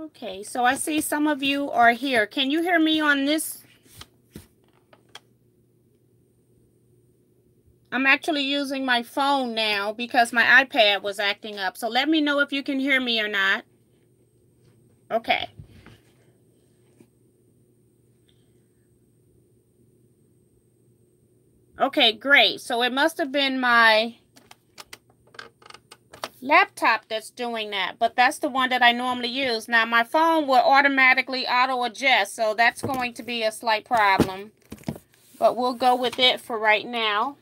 Okay, so I see some of you are here. Can you hear me on this? I'm actually using my phone now because my iPad was acting up. So let me know if you can hear me or not. Okay. Okay, great. So it must have been my laptop that's doing that, but that's the one that I normally use. Now my phone will automatically auto adjust, so that's going to be a slight problem, but we'll go with it for right now.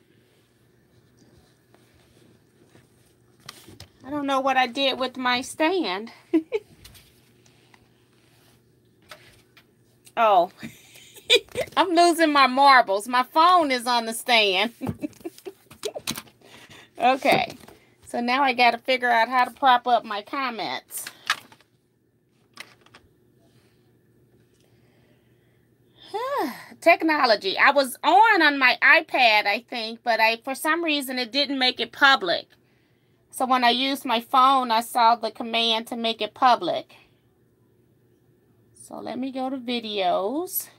I don't know what I did with my stand. Oh, I'm losing my marbles. My phone is on the stand. Okay, so now I got to figure out how to prop up my comments. Technology. I was on my iPad, I think, but for some reason it didn't make it public. So when I used my phone, I saw the command to make it public. So let me go to videos.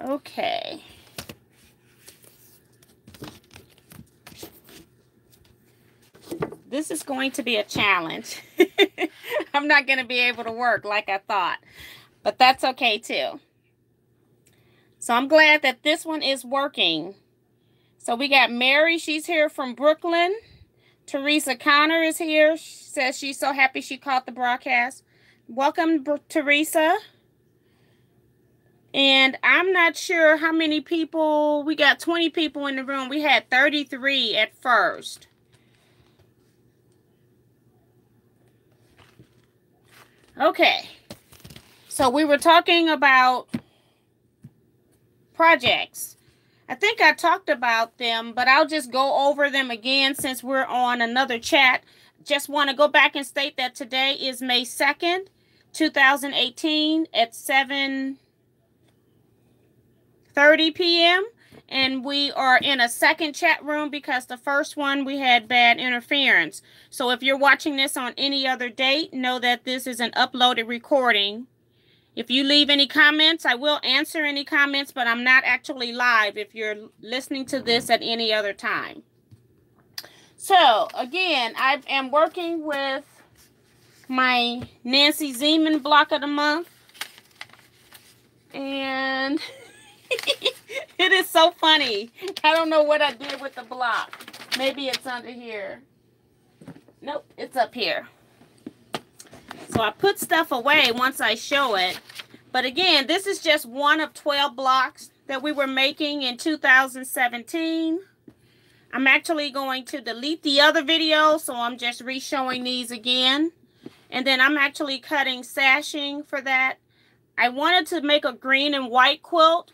Okay. This is going to be a challenge. I'm not going to be able to work like I thought, but that's okay too. So I'm glad that this one is working. So we got Mary, she's here from Brooklyn. Teresa Connor is here. She says she's so happy she caught the broadcast. Welcome, Teresa. And I'm not sure how many people. We got 20 people in the room. We had 33 at first. Okay. So we were talking about projects. I think I talked about them, but I'll just go over them again since we're on another chat. Just want to go back and state that today is May 2nd, 2018 at 7:30 p.m. And we are in a second chat room because the first one we had bad interference. So if you're watching this on any other date, know that this is an uploaded recording. If you leave any comments, I will answer any comments, but I'm not actually live if you're listening to this at any other time. So, again, I am working with my Nancy Zeman block of the month. And it is so funny. I don't know what I did with the block. Maybe it's under here. Nope, it's up here. So I put stuff away once I show it. But again, this is just one of 12 blocks that we were making in 2017. I'm actually going to delete the other video, so I'm just re-showing these again. And then I'm actually cutting sashing for that. I wanted to make a green and white quilt,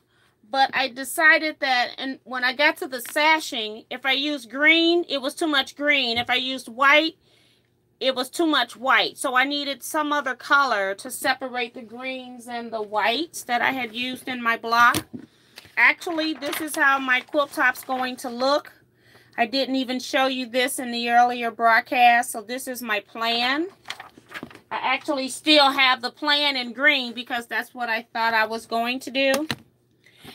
but I decided that and when I got to the sashing, if I used green, it was too much green. If I used white, it was too much white. So I needed some other color to separate the greens and the whites that I had used in my block. Actually, this is how my quilt top's going to look. I didn't even show you this in the earlier broadcast. So this is my plan. I actually still have the plan in green because that's what I thought I was going to do.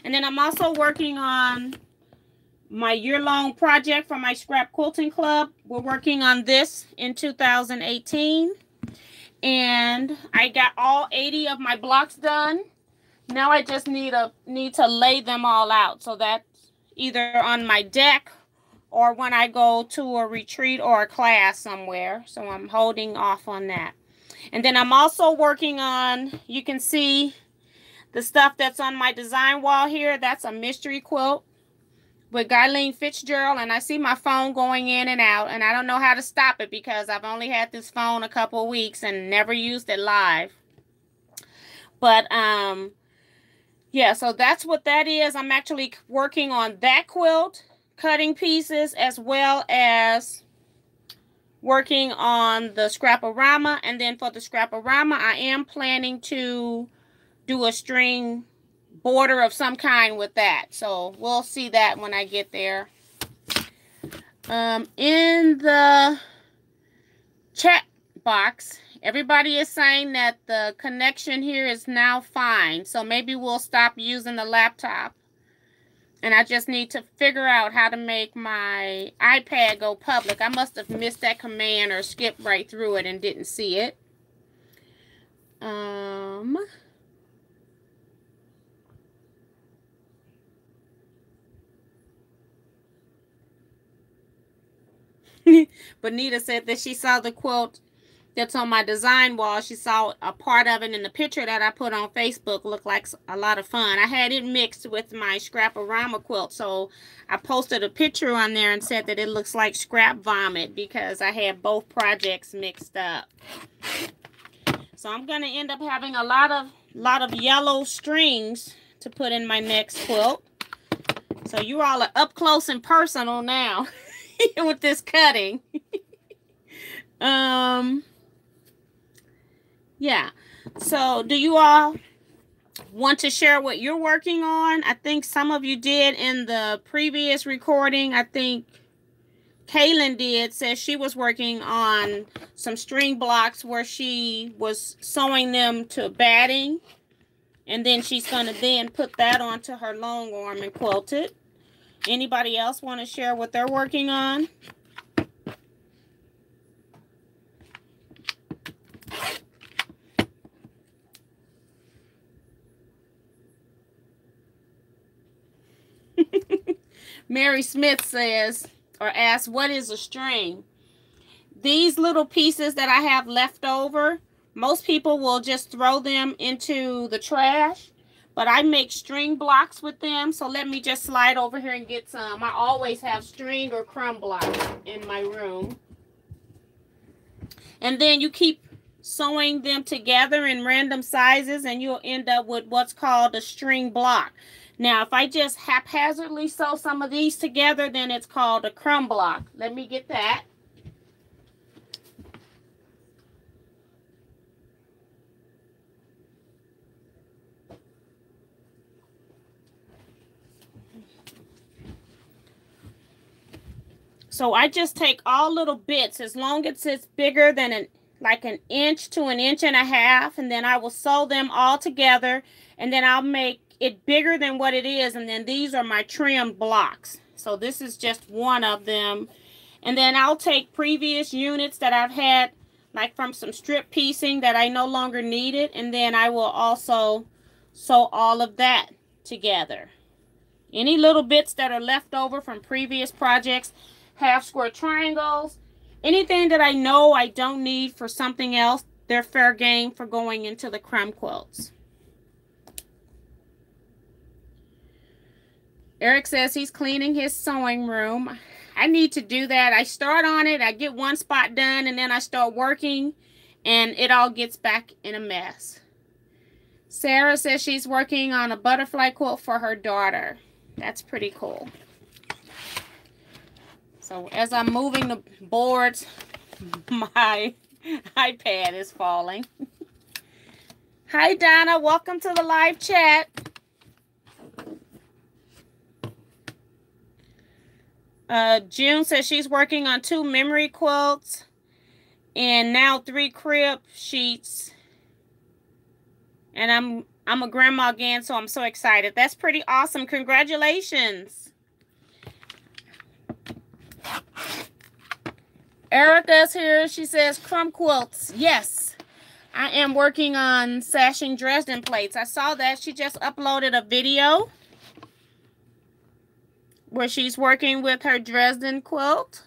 And then I'm also working on my year-long project for my scrap quilting club. We're working on this in 2018. And I got all 80 of my blocks done. Now I just need to lay them all out. So that's either on my deck or when I go to a retreat or a class somewhere. So I'm holding off on that. And then I'm also working on, you can see the stuff that's on my design wall here. That's a mystery quilt with Guyleen Fitzgerald, and I see my phone going in and out, and I don't know how to stop it because I've only had this phone a couple of weeks and never used it live. But yeah, so that's what that is. I'm actually working on that quilt, cutting pieces, as well as working on the Scrap-A-Rama, and then for the Scrap-A-Rama, I am planning to do a string border of some kind with that. So we'll see that when I get there. In the chat box, everybody is saying that the connection here is now fine. So maybe we'll stop using the laptop. And I just need to figure out how to make my iPad go public. I must have missed that command or skipped right through it and didn't see it. Bonita said that she saw the quilt that's on my design wall. She saw a part of it in the picture that I put on Facebook. Looked like a lot of fun. I had it mixed with my Scrap-A-Rama quilt, so I posted a picture on there and said that it looks like scrap vomit because I had both projects mixed up. So I'm gonna end up having a lot of yellow strings to put in my next quilt. So you all are up close and personal now with this cutting. Yeah. So do you all want to share what you're working on? I think some of you did in the previous recording. I think Kaylin did, says she was working on some string blocks where she was sewing them to batting. And then she's going to then put that onto her long arm and quilt it. Anybody else want to share what they're working on? Mary Smith says, or asks, what is a string? These little pieces that I have left over, most people will just throw them into the trash, but I make string blocks with them. So let me just slide over here and get some. I always have string or crumb blocks in my room. And then you keep sewing them together in random sizes and you'll end up with what's called a string block. Now, if I just haphazardly sew some of these together, then it's called a crumb block. Let me get that. So I just take all little bits, as long as it's bigger than like an inch to an inch and a half, and then I will sew them all together, and then I'll make it bigger than what it is, and then these are my trim blocks. So this is just one of them. And then I'll take previous units that I've had, like from some strip piecing that I no longer needed, and then I will also sew all of that together. Any little bits that are left over from previous projects, half square triangles, anything that I know I don't need for something else, they're fair game for going into the crumb quilts. Eric says he's cleaning his sewing room. I need to do that. I start on it, I get one spot done, and then I start working, and it all gets back in a mess. Sarah says she's working on a butterfly quilt for her daughter. That's pretty cool. So as I'm moving the boards, my iPad is falling. Hi, Donna. Welcome to the live chat. June says she's working on 2 memory quilts and now 3 crib sheets. And I'm a grandma again, so I'm so excited. That's pretty awesome. Congratulations. Erica's here. She says crumb quilts. Yes, I am working on sashing Dresden plates. I saw that she just uploaded a video where she's working with her Dresden quilt.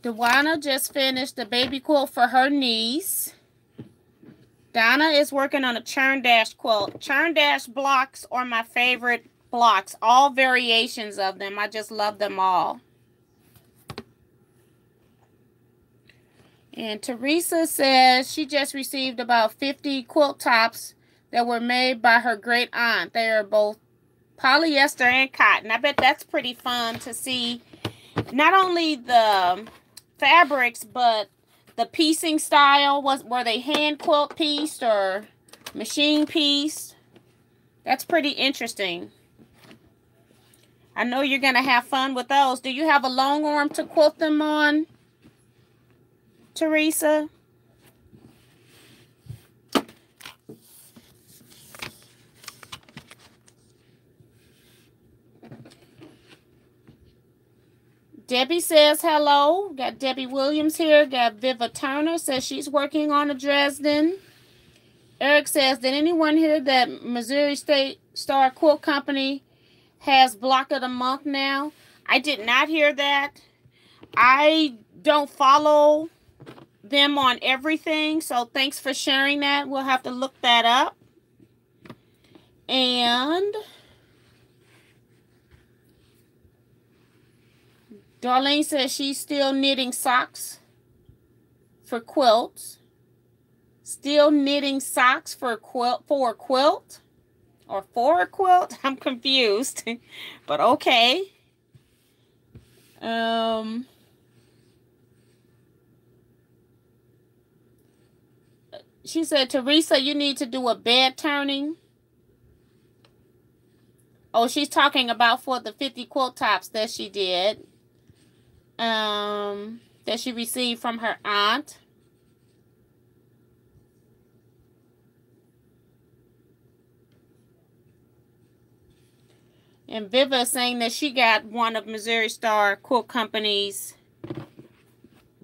Teajuana just finished the baby quilt for her niece. Donna is working on a churn dash quilt. Churn dash blocks are my favorite blocks. All variations of them. I just love them all. And Teresa says she just received about 50 quilt tops that were made by her great aunt. They are both polyester and cotton. I bet that's pretty fun to see. Not only the fabrics, but the piecing style. Were they hand quilt pieced or machine pieced? That's pretty interesting. I know you're going to have fun with those. Do you have a long arm to quilt them on, Teresa? Debbie says hello. Got Debbie Williams here. Got Viva Turner says she's working on a Dresden. Eric says, did anyone hear that Missouri State Star Quilt Company has block of the month now? I did not hear that. I don't follow them on everything, so thanks for sharing that. We'll have to look that up. And Darlene says she's still knitting socks for quilts. Still knitting socks for a quilt, or for a quilt? I'm confused, but okay. She said, Teresa, you need to do a bed turning. Oh, she's talking about for the 50 quilt tops that she did. That she received from her aunt. And Viva is saying that she got one of Missouri Star Quilt Company's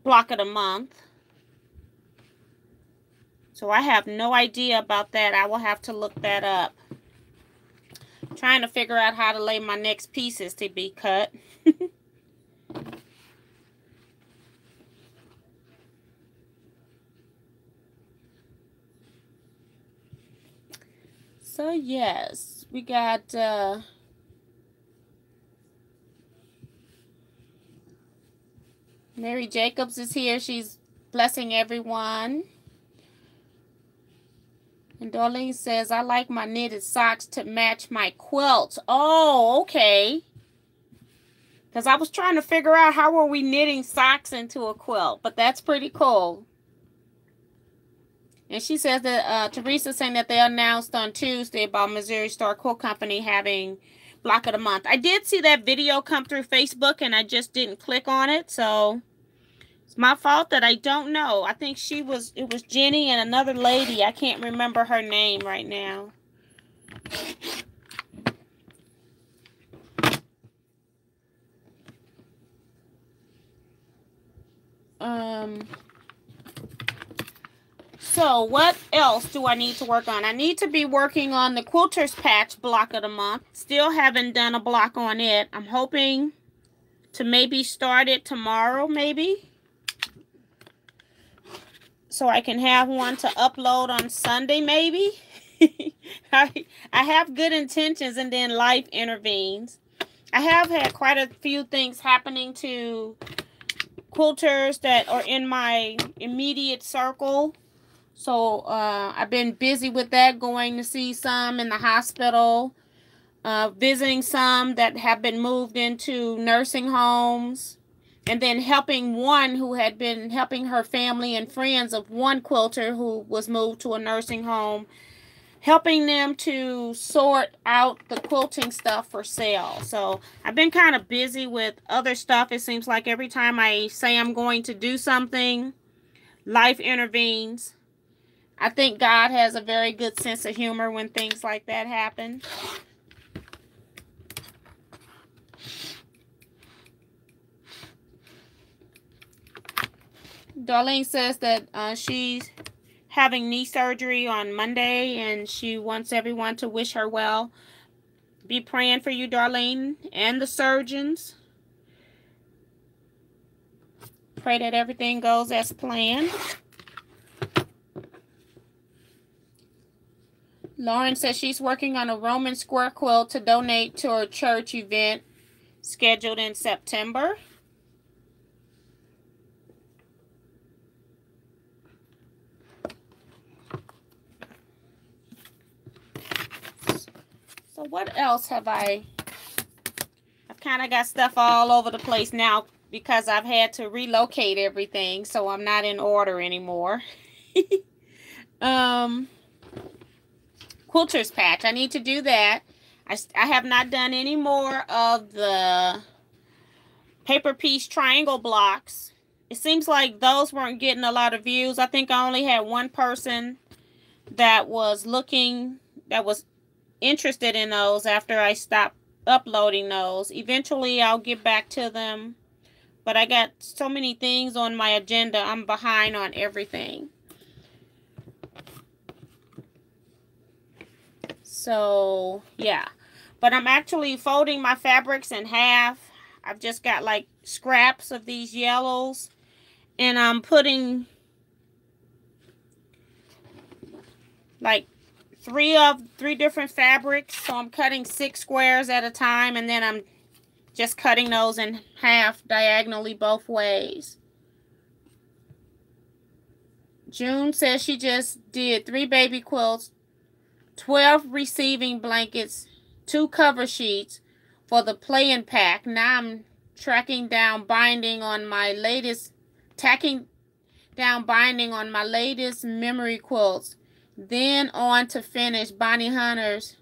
block of the month. So I have no idea about that. I will have to look that up. I'm trying to figure out how to lay my next pieces to be cut. So yes, we got Mary Jacobs is here. She's blessing everyone. And Darlene says, I like my knitted socks to match my quilts. Oh, okay. Because I was trying to figure out how are we knitting socks into a quilt. But that's pretty cool. And she says that Teresa's saying that they announced on Tuesday about Missouri Star Quilt Company having block of the month. I did see that video come through Facebook and I just didn't click on it. So it's my fault that I don't know. I think it was Jenny and another lady. I can't remember her name right now. So what else do I need to work on? I need to be working on the Quilter's Patch block of the month. Still haven't done a block on it. I'm hoping to maybe start it tomorrow, maybe. So I can have one to upload on Sunday, maybe. I have good intentions and then life intervenes. I have had quite a few things happening to quilters that are in my immediate circle. So I've been busy with that, going to see some in the hospital, visiting some that have been moved into nursing homes, and then helping one who had been helping her family and friends of one quilter who was moved to a nursing home, helping them to sort out the quilting stuff for sale. So I've been kind of busy with other stuff. It seems like every time I say I'm going to do something, life intervenes. I think God has a very good sense of humor when things like that happen. Darlene says that she's having knee surgery on Monday and she wants everyone to wish her well. Be praying for you, Darlene, and the surgeons. Pray that everything goes as planned. Lauren says she's working on a Roman square quilt to donate to her church event scheduled in September. So what else have I've kind of got stuff all over the place now because I've had to relocate everything, so I'm not in order anymore. Quilter's patch. I need to do that. I have not done any more of the paper piece triangle blocks. It seems like those weren't getting a lot of views. I think I only had one person that was interested in those after I stopped uploading those. Eventually I'll get back to them, but I got so many things on my agenda. I'm behind on everything. So yeah, but I'm actually folding my fabrics in half. I've just got like scraps of these yellows, and I'm putting like three different fabrics. So I'm cutting 6 squares at a time, and then I'm just cutting those in half diagonally both ways. June says she just did 3 baby quilts, 12 receiving blankets, 2 cover sheets for the play-in pack. Now I'm tacking down binding on my latest memory quilts. Then on to finish Bonnie Hunter's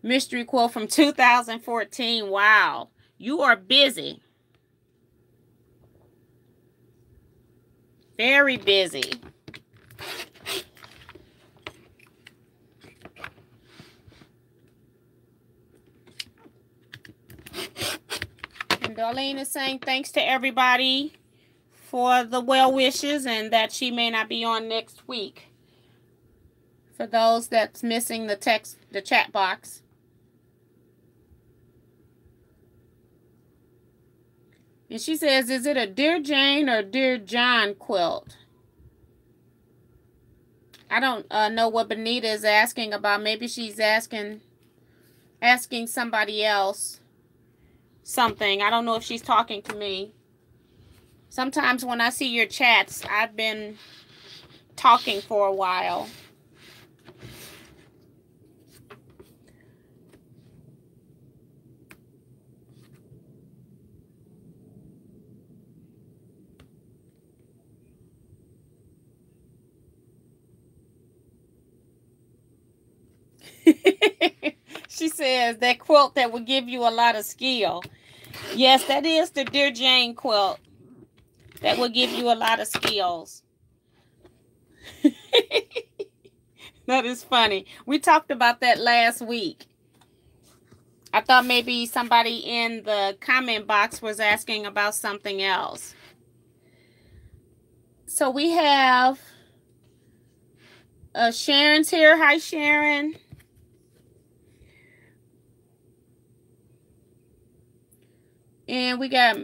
mystery quilt from 2014. Wow, you are busy. Very busy. And Darlene is saying thanks to everybody for the well wishes and that she may not be on next week. For those that's missing the chat box. And she says, is it a Dear Jane or Dear John quilt? I don't know what Benita is asking about. Maybe she's asking somebody else something. I don't know if she's talking to me. Sometimes when I see your chats, I've been talking for a while. She says that quilt that will give you a lot of skill. Yes, that is the Dear Jane quilt that will give you a lot of skills. That is funny. We talked about that last week. I thought maybe somebody in the comment box was asking about something else. So we have Sharon's here. Hi, Sharon. And we got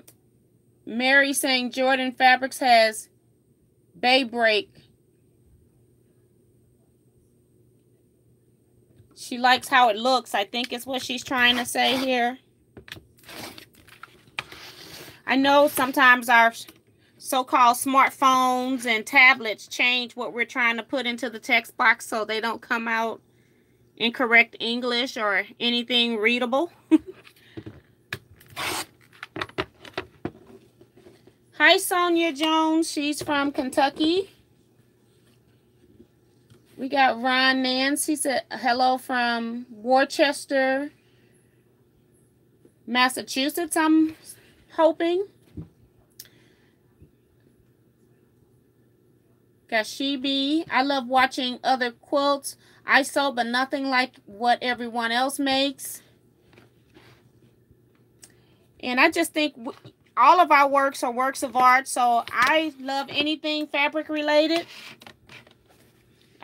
Mary saying Jordan Fabrics has Bay Break. She likes how it looks, I think is what she's trying to say here. I know sometimes our so-called smartphones and tablets change what we're trying to put into the text box so they don't come out incorrect English or anything readable. Hi, Sonia Jones. She's from Kentucky. We got Ron Nancy said hello from Worcester, Massachusetts, I'm hoping. Gashibi, I love watching other quilts I sew, but nothing like what everyone else makes. And I just think all of our works are works of art, so I love anything fabric related.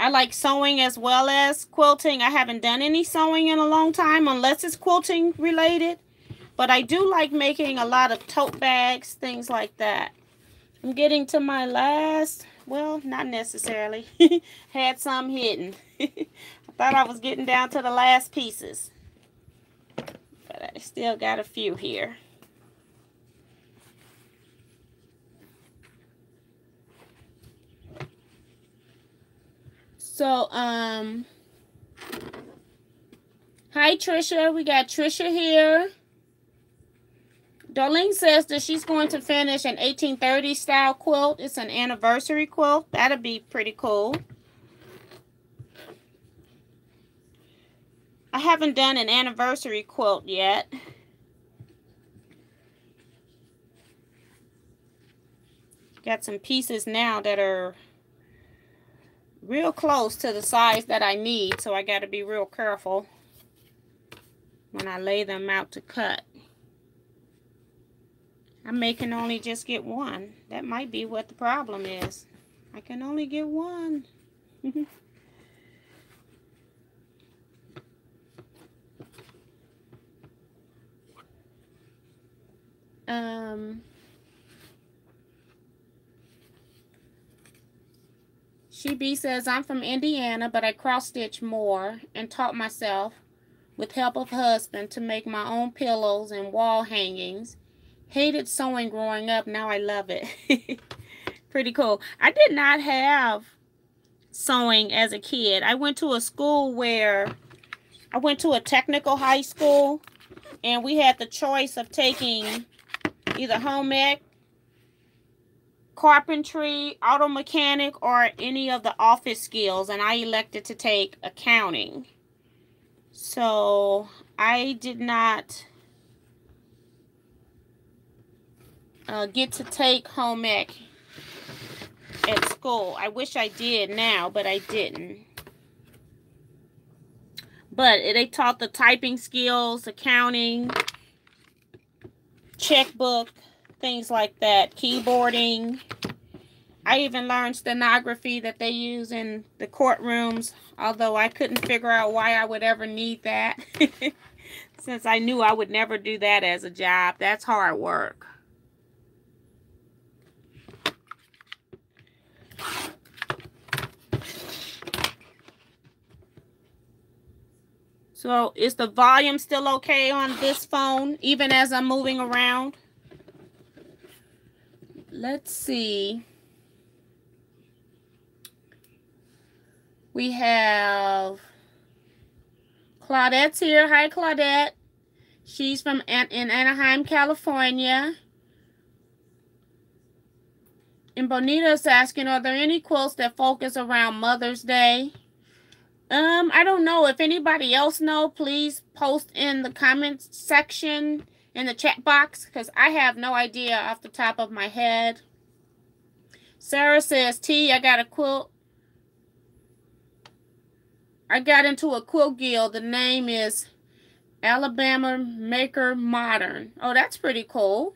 I like sewing as well as quilting. I haven't done any sewing in a long time unless it's quilting related. But I do like making a lot of tote bags, things like that. I'm getting to my last, well, not necessarily. Had some hidden. I thought I was getting down to the last pieces. But I still got a few here. So, hi Hi, Trisha. We got Trisha here. Darlene says that she's going to finish an 1830 style quilt. It's an anniversary quilt. That'll be pretty cool. I haven't done an anniversary quilt yet. Got some pieces now that are real close to the size that I need, so I got to be real careful when I lay them out to cut. I may can only just get one. That might be what the problem is. I can only get one. She B says, I'm from Indiana, but I cross-stitch more and taught myself, with help of husband, to make my own pillows and wall hangings. Hated sewing growing up. Now I love it. Pretty cool. I did not have sewing as a kid. I went to a school where I went to a technical high school, and we had the choice of taking either home ec, carpentry, auto mechanic, or any of the office skills, and I elected to take accounting. So I did not get to take home ec at school. I wish I did now, but I didn't. But they taught the typing skills, accounting, checkbook, things like that, keyboarding. I even learned stenography that they use in the courtrooms, although I couldn't figure out why I would ever need that. Since I knew I would never do that as a job. That's hard work. So is the volume still okay on this phone, even as I'm moving around? Let's see. We have Claudette's here. Hi, Claudette. She's from in Anaheim, California. And Bonita's asking, are there any quilts that focus around Mother's Day? I don't know. If anybody else know, please post in the comments section in the chat box, because I have no idea off the top of my head. Sarah says, T, I got a quilt. I got into a quilt guild. The name is Alabama Maker Modern. Oh, that's pretty cool.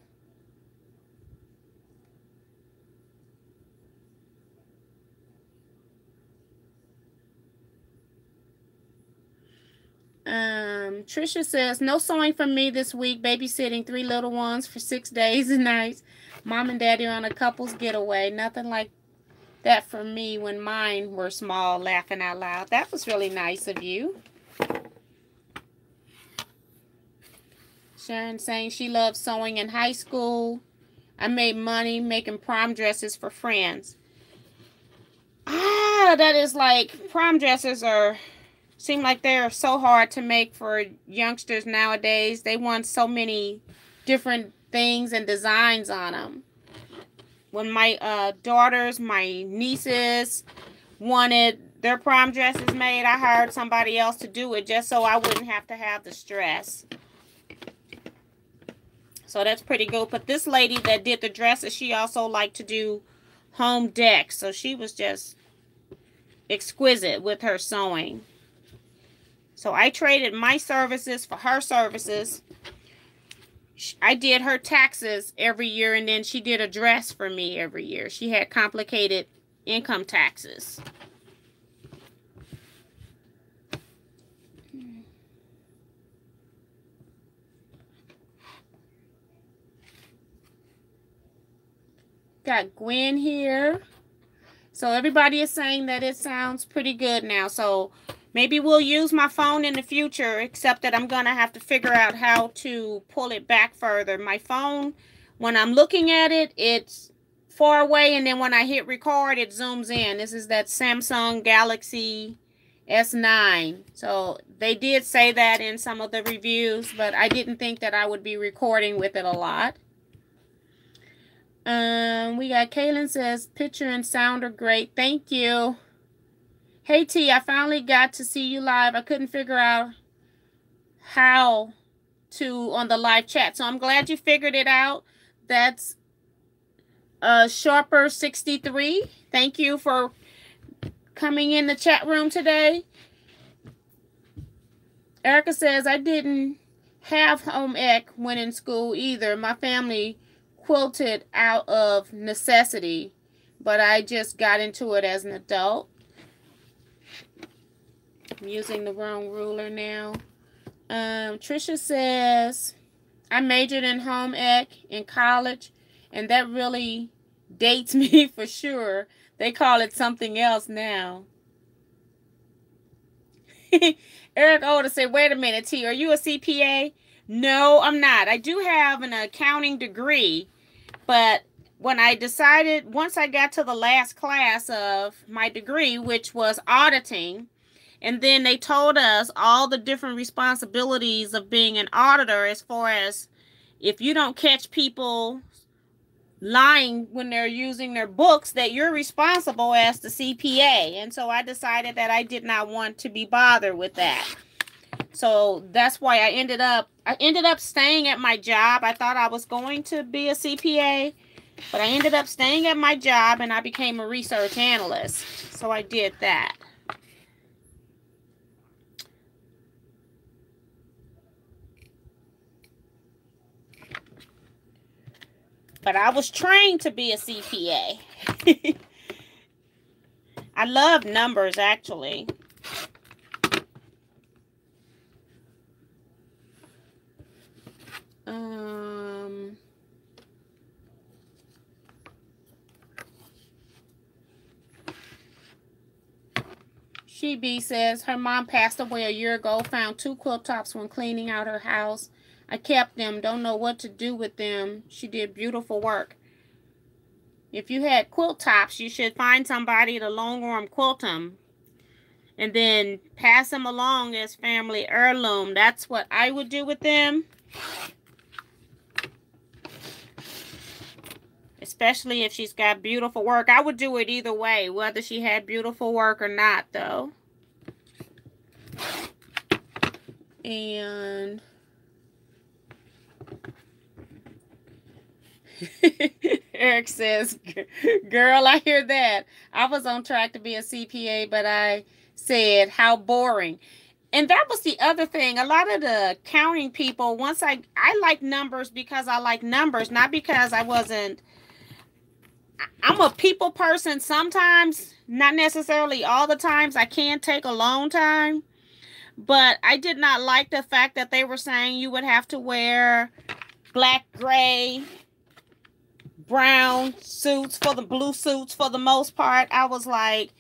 Trisha says, no sewing for me this week. Babysitting 3 little ones for 6 days and nights. Mom and daddy are on a couple's getaway. Nothing like that for me when mine were small, laughing out loud. That was really nice of you. Sharon saying she loved sewing in high school. I made money making prom dresses for friends. Ah, that is like, prom dresses seem like they're so hard to make for youngsters nowadays. They want so many different things and designs on them. When my daughters, my nieces wanted their prom dresses made, I hired somebody else to do it just so I wouldn't have to have the stress. So that's pretty good. But this lady that did the dresses, she also liked to do home decks. So she was just exquisite with her sewing. So I traded my services for her services. I did her taxes every year, and then she did a dress for me every year. She had complicated income taxes. Got Gwen here. So everybody is saying that it sounds pretty good now. So maybe we'll use my phone in the future, except that I'm going to have to figure out how to pull it back further. My phone, when I'm looking at it, it's far away, and then when I hit record, it zooms in. This is that Samsung Galaxy S9. So they did say that in some of the reviews, but I didn't think that I would be recording with it a lot. We got Kaylin says, picture and sound are great. Thank you. Hey T, I finally got to see you live. I couldn't figure out how to on the live chat. So I'm glad you figured it out. That's Sharper 63. Thank you for coming in the chat room today. Erica says, I didn't have home ec when in school either. My family quilted out of necessity, but I just got into it as an adult. I'm using the wrong ruler now. Trisha says, I majored in home ec in college, and that really dates me for sure. They call it something else now. Eric Oda said, wait a minute, T, are you a CPA? No, I'm not. I do have an accounting degree, but when I decided, once I got to the last class of my degree, which was auditing, and then they told us all the different responsibilities of being an auditor, as far as if you don't catch people lying when they're using their books, that you're responsible as the CPA. And so I decided that I did not want to be bothered with that. So that's why I ended up staying at my job. I thought I was going to be a CPA, but I ended up staying at my job and I became a research analyst. So I did that. But I was trained to be a CPA. I love numbers, actually. She B says her mom passed away a year ago, found 2 quilt tops when cleaning out her house. I kept them, don't know what to do with them. She did beautiful work. If you had quilt tops, you should find somebody to long arm quilt them and then pass them along as family heirloom. That's what I would do with them. Especially if she's got beautiful work. I would do it either way, whether she had beautiful work or not, though. And Eric says, girl, I hear that. I was on track to be a CPA, but I said, how boring. And that was the other thing. A lot of the accounting people, once I like numbers because I like numbers, not because I wasn't. I'm a people person sometimes, not necessarily all the times. I can take alone time. But I did not like the fact that they were saying you would have to wear black, gray, brown suits, for the blue suits for the most part. I was like,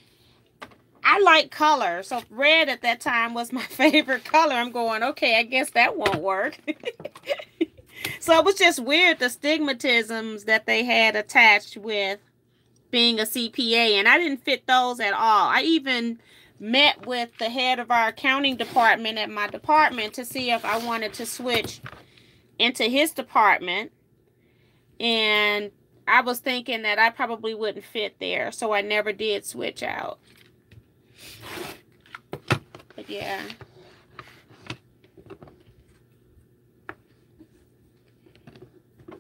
I like color. So red at that time was my favorite color. I'm going, okay, I guess that won't work. So it was just weird, the stigmatisms that they had attached with being a CPA. And I didn't fit those at all. I even met with the head of our accounting department at my department to see if I wanted to switch into his department. And I was thinking that I probably wouldn't fit there. So I never did switch out. But yeah.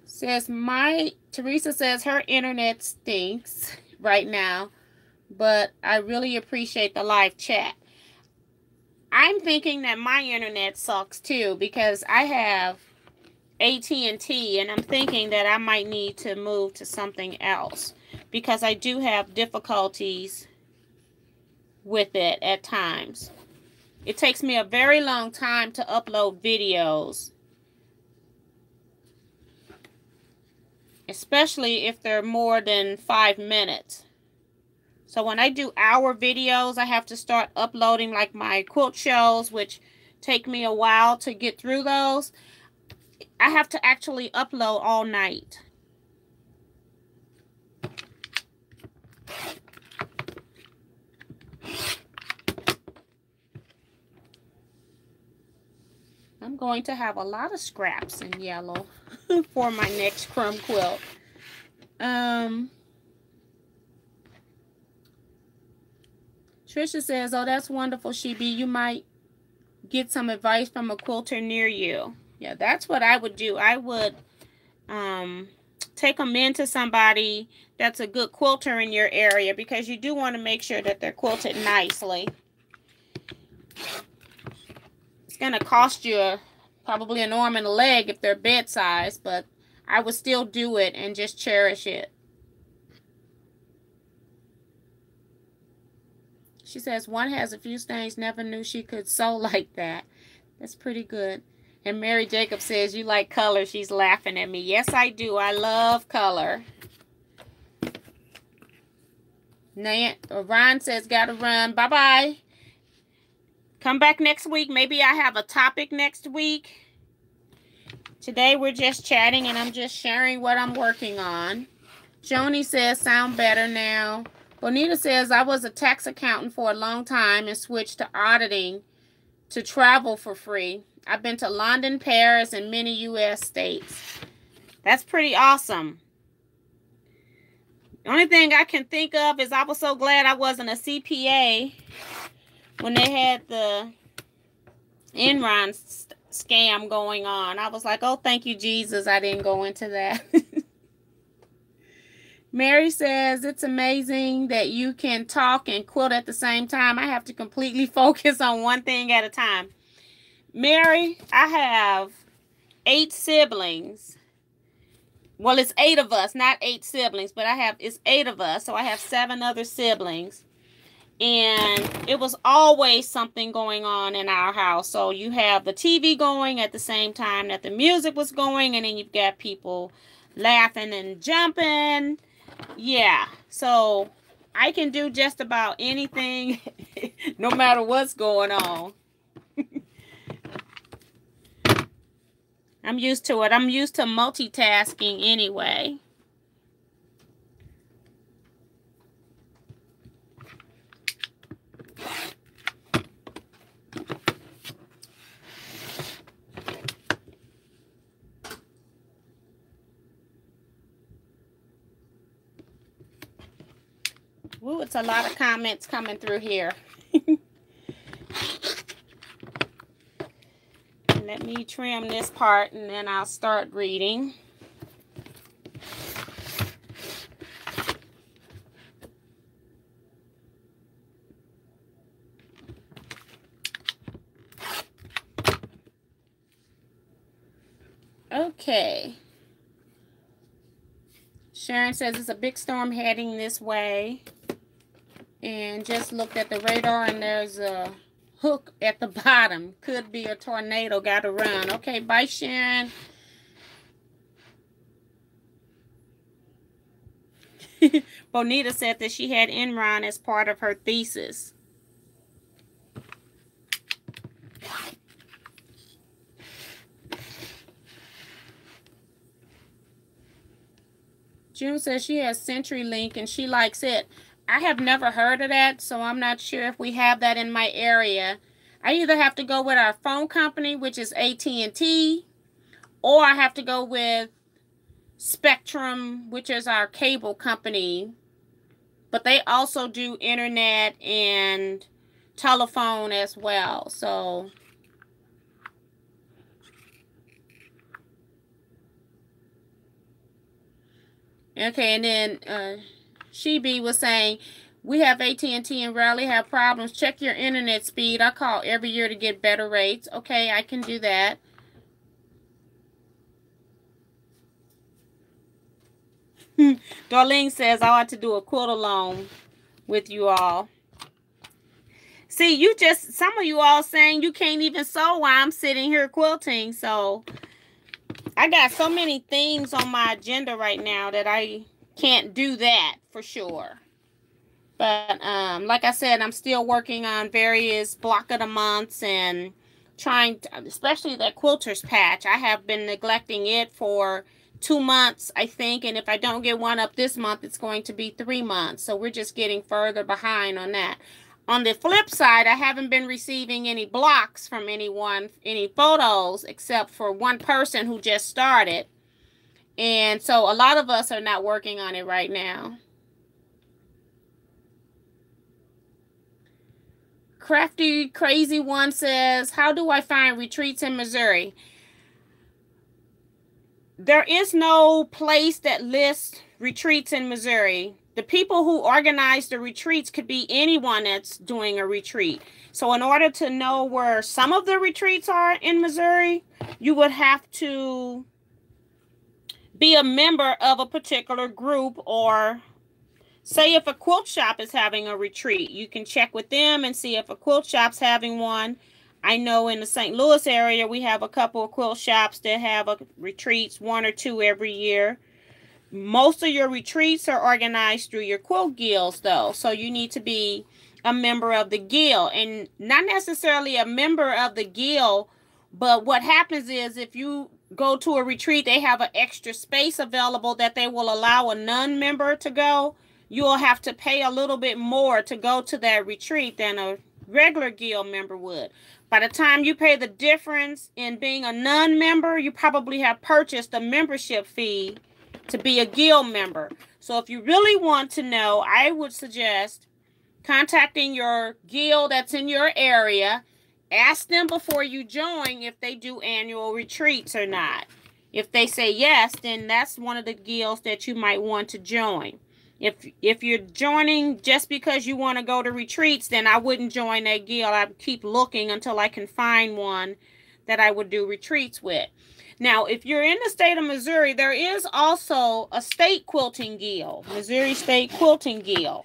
Says Teresa says her internet stinks right now, but I really appreciate the live chat. I'm thinking that my internet sucks too because I have AT&T and I'm thinking that I might need to move to something else because I do have difficulties with it at times. It takes me a very long time to upload videos, especially if they're more than 5 minutes. So when I do hour videos, I have to start uploading like my quilt shows, which take me a while to get through those. I have to actually upload all night. I'm going to have a lot of scraps in yellow for my next crumb quilt. Trisha says, oh, that's wonderful, Shebi. You might get some advice from a quilter near you. Yeah, that's what I would do. I would take them into somebody that's a good quilter in your area, because you do want to make sure that they're quilted nicely. It's going to cost you probably an arm and a leg if they're bed size, but I would still do it and just cherish it. She says, one has a few stains, never knew she could sew like that. That's pretty good. And Mary Jacob says, you like color. She's laughing at me. Yes, I do. I love color. Ryan says, gotta run. Bye-bye. Come back next week. Maybe I have a topic next week. Today we're just chatting and I'm just sharing what I'm working on. Joni says, sound better now. Bonita says, I was a tax accountant for a long time and switched to auditing to travel for free. I've been to London, Paris, and many U.S. states. That's pretty awesome. The only thing I can think of is I was so glad I wasn't a CPA when they had the Enron scam going on. I was like, oh, thank you, Jesus. I didn't go into that. Mary says, it's amazing that you can talk and quilt at the same time. I have to completely focus on one thing at a time. Mary, I have 8 siblings. Well, it's 8 of us, not 8 siblings, but it's 8 of us. So I have 7 other siblings. And it was always something going on in our house. So you have the TV going at the same time that the music was going. And then you've got people laughing and jumping. Yeah. So I can do just about anything no matter what's going on. I'm used to it. I'm used to multitasking anyway. Ooh, it's a lot of comments coming through here. Let me trim this part and then I'll start reading. Okay. Sharon says it's a big storm heading this way. And just looked at the radar and there's a hook at the bottom. Could be a tornado. Gotta run. Okay, bye, Sharon. Bonita said that she had Enron as part of her thesis. June says she has CenturyLink and she likes it. I have never heard of that, so I'm not sure if we have that in my area. I either have to go with our phone company, which is AT&T, or I have to go with Spectrum, which is our cable company. But they also do internet and telephone as well. So okay, and then Shebi was saying, we have AT&T and rarely have problems. Check your internet speed. I call every year to get better rates. Okay, I can do that. Darlene says I ought to do a quilt along with you all. See, some of you all saying you can't even sew while I'm sitting here quilting. So I got so many things on my agenda right now that I can't do that for sure. But like I said, I'm still working on various block of the months and trying to, especially that quilter's patch. I have been neglecting it for 2 months, I think. And if I don't get one up this month, it's going to be 3 months. So we're just getting further behind on that. On the flip side, I haven't been receiving any blocks from anyone, any photos, except for one person who just started. And so a lot of us are not working on it right now. Crafty Crazy One says, how do I find retreats in Missouri? There is no place that lists retreats in Missouri. The people who organize the retreats could be anyone that's doing a retreat. So in order to know where some of the retreats are in Missouri, you would have to be a member of a particular group, or say if a quilt shop is having a retreat, you can check with them and see if a quilt shop's having one. I know in the St. Louis area, we have a couple of quilt shops that have retreats, 1 or 2 every year. Most of your retreats are organized through your quilt guilds, though. So you need to be a member of the guild, and not necessarily a member of the guild. But what happens is if you go to a retreat, they have an extra space available that they will allow a non-member to go. You'll have to pay a little bit more to go to that retreat than a regular guild member would. By the time you pay the difference in being a non-member, you probably have purchased a membership fee to be a guild member. So if you really want to know, I would suggest contacting your guild that's in your area. Ask them before you join if they do annual retreats or not. If they say yes, then that's one of the guilds that you might want to join. If you're joining just because you want to go to retreats, then I wouldn't join that guild. I would keep looking until I can find one that I would do retreats with. Now, if you're in the state of Missouri, there is also a state quilting guild, Missouri State Quilting Guild.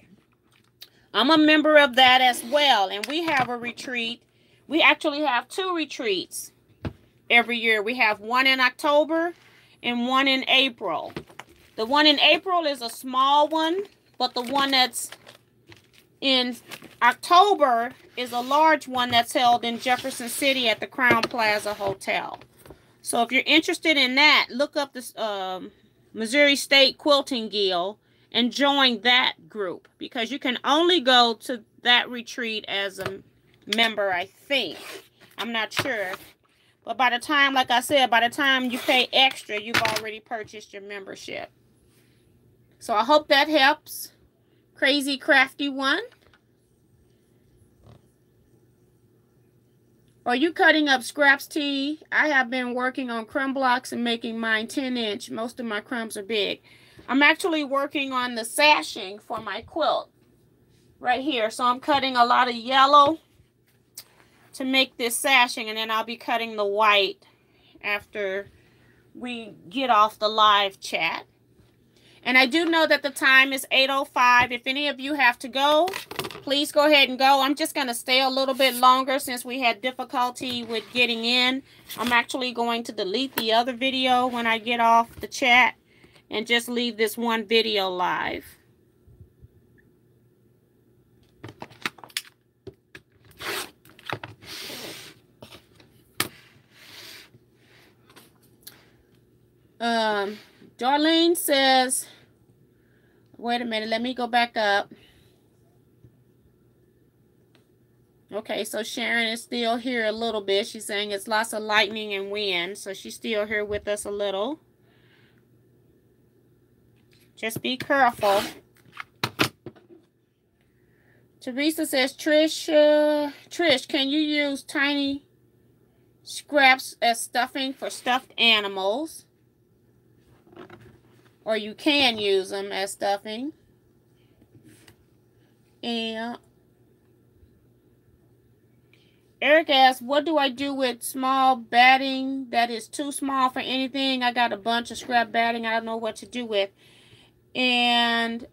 I'm a member of that as well, and we have a retreat. We actually have 2 retreats every year. We have one in October and one in April. The one in April is a small one, but the one that's in October is a large one that's held in Jefferson City at the Crown Plaza Hotel. So if you're interested in that, look up this Missouri State Quilting Guild and join that group, because you can only go to that retreat as a member, I think. I'm not sure. But by the time, like I said, by the time you pay extra, you've already purchased your membership. So I hope that helps. Crazy Crafty One. Are you cutting up scraps, T? I have been working on crumb blocks and making mine 10-inch. Most of my crumbs are big. I'm actually working on the sashing for my quilt right here. So I'm cutting a lot of yellow to make this sashing, and then I'll be cutting the white after we get off the live chat. And I do know that the time is 8:05. If any of you have to go, please go ahead and go. I'm just going to stay a little bit longer since we had difficulty with getting in. I'm actually going to delete the other video when I get off the chat and just leave this one video live. Darlene says, wait a minute, let me go back up. Okay, so Sharon is still here a little bit. She's saying it's lots of lightning and wind, so she's still here with us a little. Just be careful. Teresa says, Trish, can you use tiny scraps as stuffing for stuffed animals? Or you can use them as stuffing. And Eric asks, what do I do with small batting that is too small for anything? I got a bunch of scrap batting I don't know what to do with. And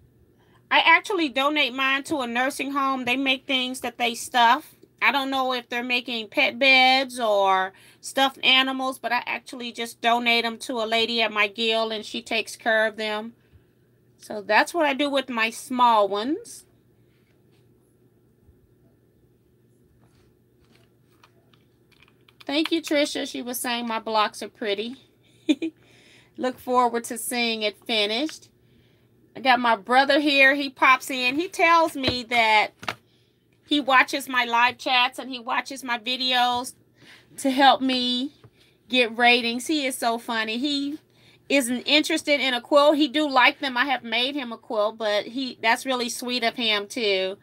I actually donate mine to a nursing home. They make things that they stuff. I don't know if they're making pet beds or stuffed animals, but I actually just donate them to a lady at my guild, and she takes care of them. So that's what I do with my small ones. Thank you, Trisha. She was saying my blocks are pretty. Look forward to seeing it finished. I got my brother here. He pops in. He tells me that He watches my live chats and he watches my videos to help me get ratings. He is so funny. He isn't interested in a quilt. He do like them. I have made him a quilt, but that's really sweet of him to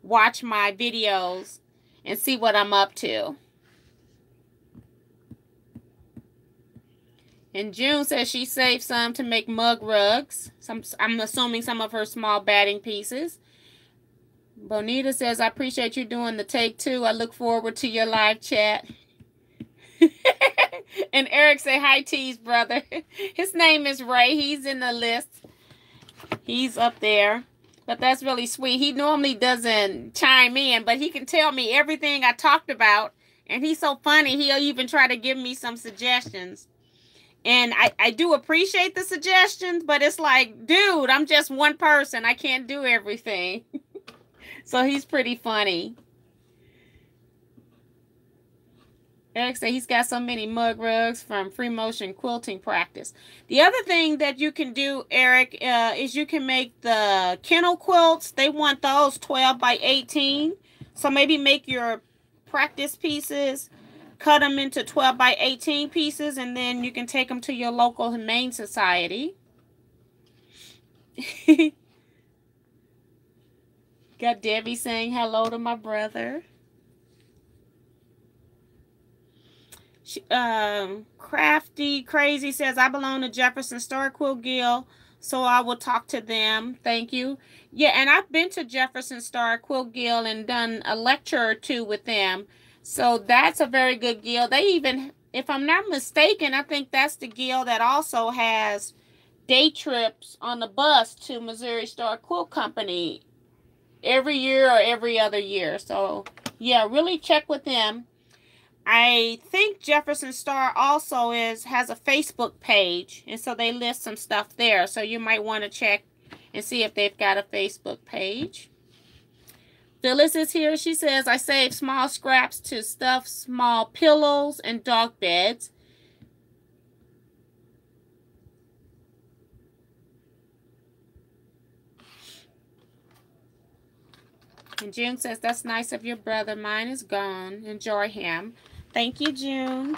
watch my videos and see what I'm up to. And June says she saved some to make mug rugs. I'm assuming some of her small batting pieces. Bonita says, I appreciate you doing the take two. I look forward to your live chat. And Eric say, hi, Tease, brother. His name is Ray. He's in the list. He's up there. But that's really sweet. He normally doesn't chime in, but he can tell me everything I talked about. And he's so funny. He'll even try to give me some suggestions. And I do appreciate the suggestions, but it's like, dude, I'm just one person. I can't do everything. So he's pretty funny. Eric said he's got so many mug rugs from free motion quilting practice. The other thing that you can do, Eric, is you can make the kennel quilts. They want those 12 by 18. So maybe make your practice pieces, cut them into 12 by 18 pieces, and then you can take them to your local Humane Society. Got Debbie saying hello to my brother. Crafty Crazy says, I belong to Jefferson Star Quilt Guild, so I will talk to them. Thank you. Yeah, and I've been to Jefferson Star Quilt Guild and done a lecture or two with them. So that's a very good guild. They even, if I'm not mistaken, I think that's the guild that also has day trips on the bus to Missouri Star Quilt Company every year or every other year. So yeah, really check with them. I think Jefferson Star also has a Facebook page, and so they list some stuff there. So you might want to check and see if they've got a Facebook page. Phyllis is here. She says, I save small scraps to stuff small pillows and dog beds. And June says, that's nice of your brother. Mine is gone. Enjoy him. Thank you, June.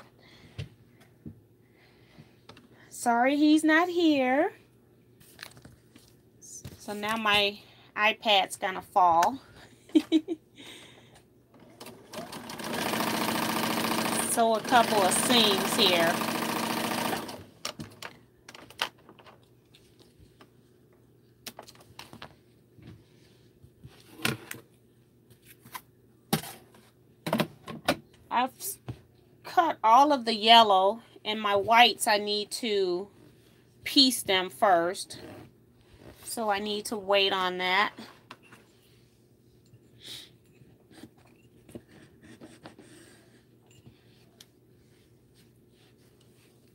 Sorry he's not here. So now my iPad's gonna fall. So a couple of seams here. I've cut all of the yellow, and my whites I need to piece them first. So I need to wait on that.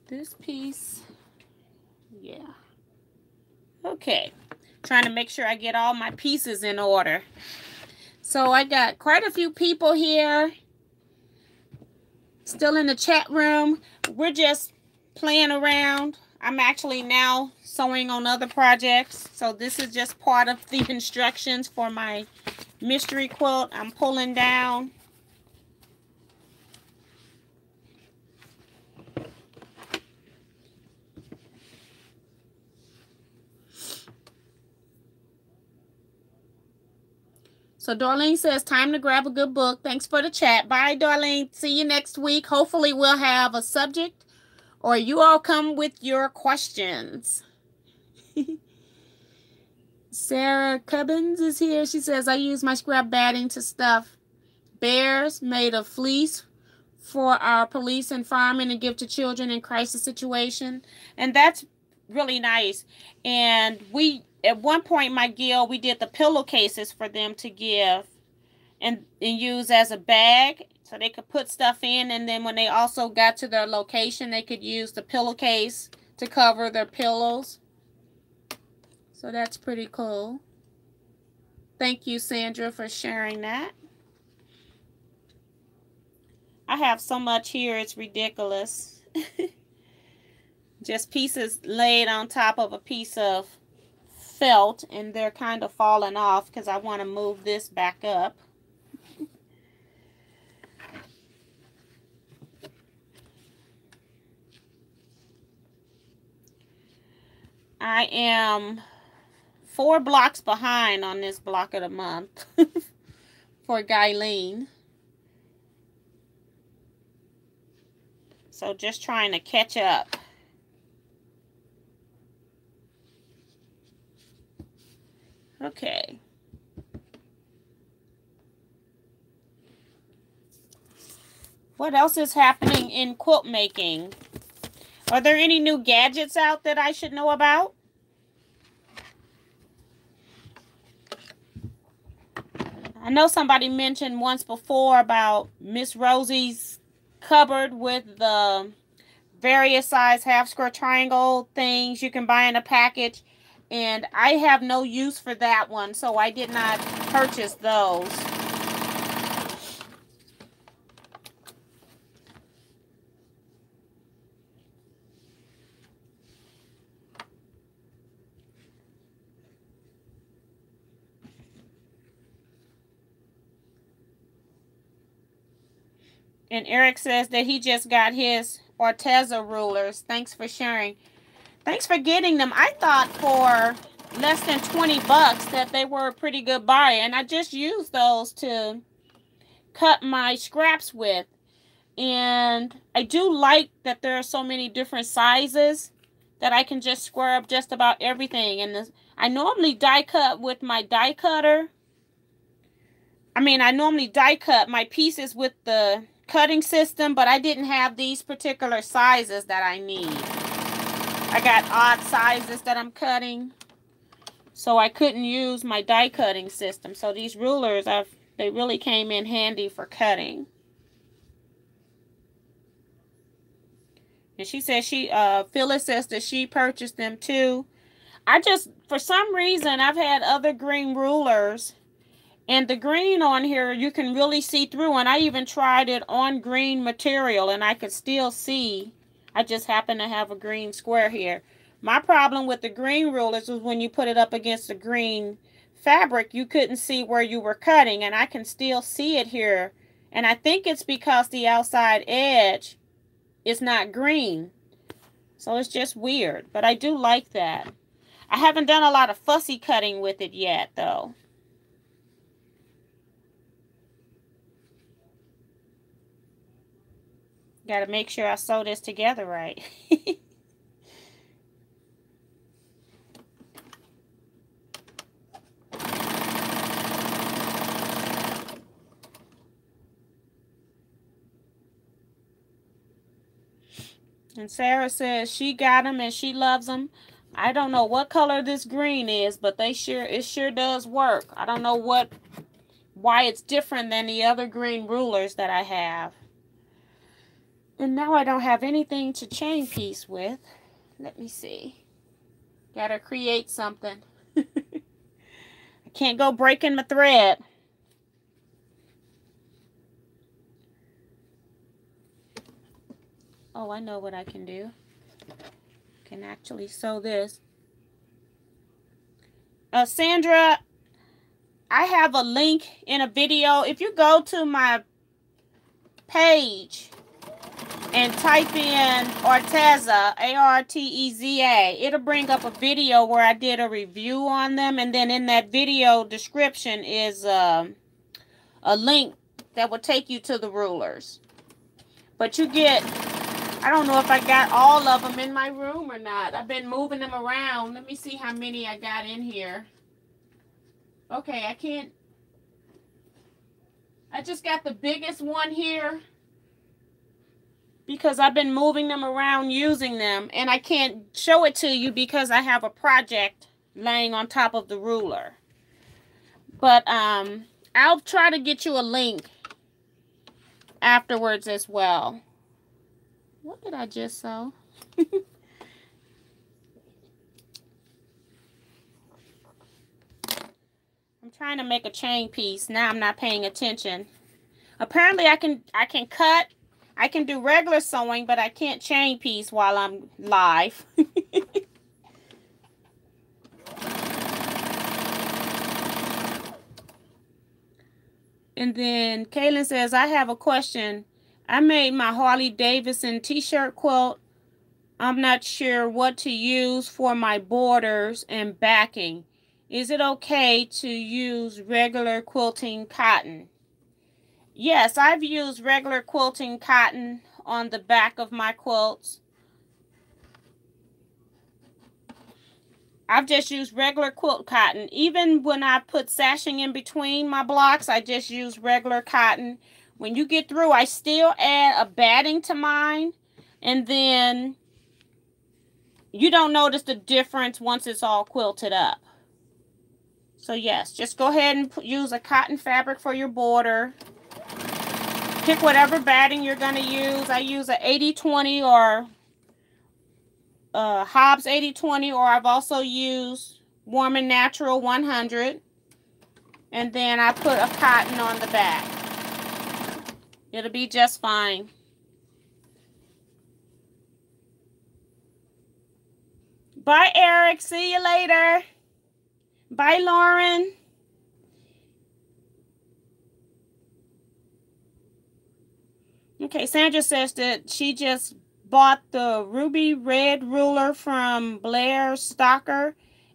This piece, yeah. Okay, trying to make sure I get all my pieces in order. So I got quite a few people here still in the chat room. We're just playing around. I'm actually now sewing on other projects. So this is just part of the instructions for my mystery quilt I'm pulling down. So Darlene says, time to grab a good book. Thanks for the chat. Bye, Darlene. See you next week. Hopefully we'll have a subject, or you all come with your questions. Sarah Cubbins is here. She says, I use my scrap batting to stuff bears made of fleece for our police and firemen and give to children in crisis situation. And that's really nice. And at one point in my guild, we did the pillowcases for them to give and use as a bag so they could put stuff in. And then when they also got to their location, they could use the pillowcase to cover their pillows. So that's pretty cool. Thank you, Sandra, for sharing that. I have so much here, it's ridiculous. Just pieces laid on top of a piece of felt, and they're kind of falling off because I want to move this back up. I am 4 blocks behind on this block of the month for Guyleen. So just trying to catch up. Okay. What else is happening in quilt making? Are there any new gadgets out that I should know about? I know somebody mentioned once before about Miss Rosie's cupboard with the various size half square triangle things you can buy in a package. And I have no use for that one, so I did not purchase those. And Eric says that he just got his Arteza rulers. Thanks for sharing. Thanks for getting them. I thought for less than 20 bucks that they were a pretty good buy. And I just used those to cut my scraps with. And I do like that there are so many different sizes that I can just square up just about everything. And I normally die cut with my die cutter. I normally die cut my pieces with the cutting system, but I didn't have these particular sizes that I need. I got odd sizes that I'm cutting, so I couldn't use my die cutting system. So these rulers, they really came in handy for cutting. And she says Phyllis says that she purchased them too. For some reason, I've had other green rulers, and the green on here, you can really see through. And I even tried it on green material, and I could still see. I just happen to have a green square here. My problem with the green rulers was when you put it up against the green fabric, you couldn't see where you were cutting, and I can still see it here. And I think it's because the outside edge is not green. So it's just weird, but I do like that. I haven't done a lot of fussy cutting with it yet, though. Got to make sure I sew this together right. And Sarah says she got them and she loves them. I don't know what color this green is, but it sure does work. I don't know why it's different than the other green rulers that I have. And now I don't have anything to chain piece with. Let me see. Gotta create something. I can't go breaking my thread. Oh, I know what I can do. I can actually sew this. Sandra, I have a link in a video. If you go to my page and type in Arteza, A-R-T-E-Z-A, it'll bring up a video where I did a review on them. And then in that video description is a link that will take you to the rulers. But you get, I don't know if I got all of them in my room or not. I've been moving them around. Let me see how many I got in here. Okay, I just got the biggest one here because I've been moving them around using them, and I can't show it to you because I have a project laying on top of the ruler. But I'll try to get you a link afterwards as well. What did I just sew? I'm trying to make a chain piece. Now I'm not paying attention. Apparently I can cut. I can do regular sewing, but I can't chain piece while I'm live. And then Kaylin says, I have a question. I made my Harley Davidson t-shirt quilt I'm not sure what to use for my borders and backing. Is it okay to use regular quilting cotton? Yes, I've used regular quilting cotton on the back of my quilts. I've just used regular quilt cotton. Even when I put sashing in between my blocks, I just use regular cotton. When you get through, I still add a batting to mine. And then you don't notice the difference once it's all quilted up. So yes, just go ahead and use a cotton fabric for your border. Pick whatever batting you're going to use. I use a 80-20 or Hobbs 80-20, or I've also used Warm and Natural 100. And then I put a cotton on the back. It'll be just fine. Bye, Eric. See you later. Bye, Lauren. Okay, Sandra says that she just bought the ruby red ruler from Blair Stocker.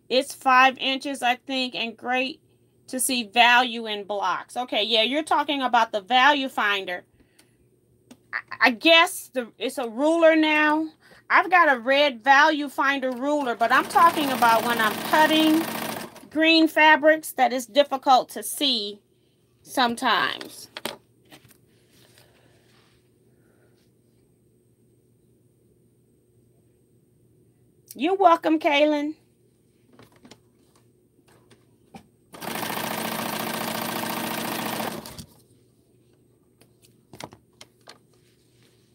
It's 5 inches, I think, and great to see value in blocks. Okay, yeah, you're talking about the value finder. I guess it's a ruler now. I've got a red value finder ruler, but I'm talking about when I'm cutting green fabrics that is difficult to see sometimes. You're welcome, Kaylin.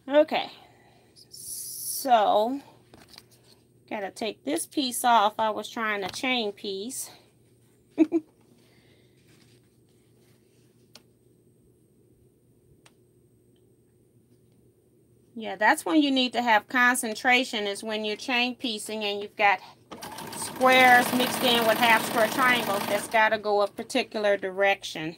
Okay, so gotta take this piece off. I was trying a chain piece. Yeah, that's when you need to have concentration, is when you're chain piecing and you've got squares mixed in with half square triangles that's got to go a particular direction.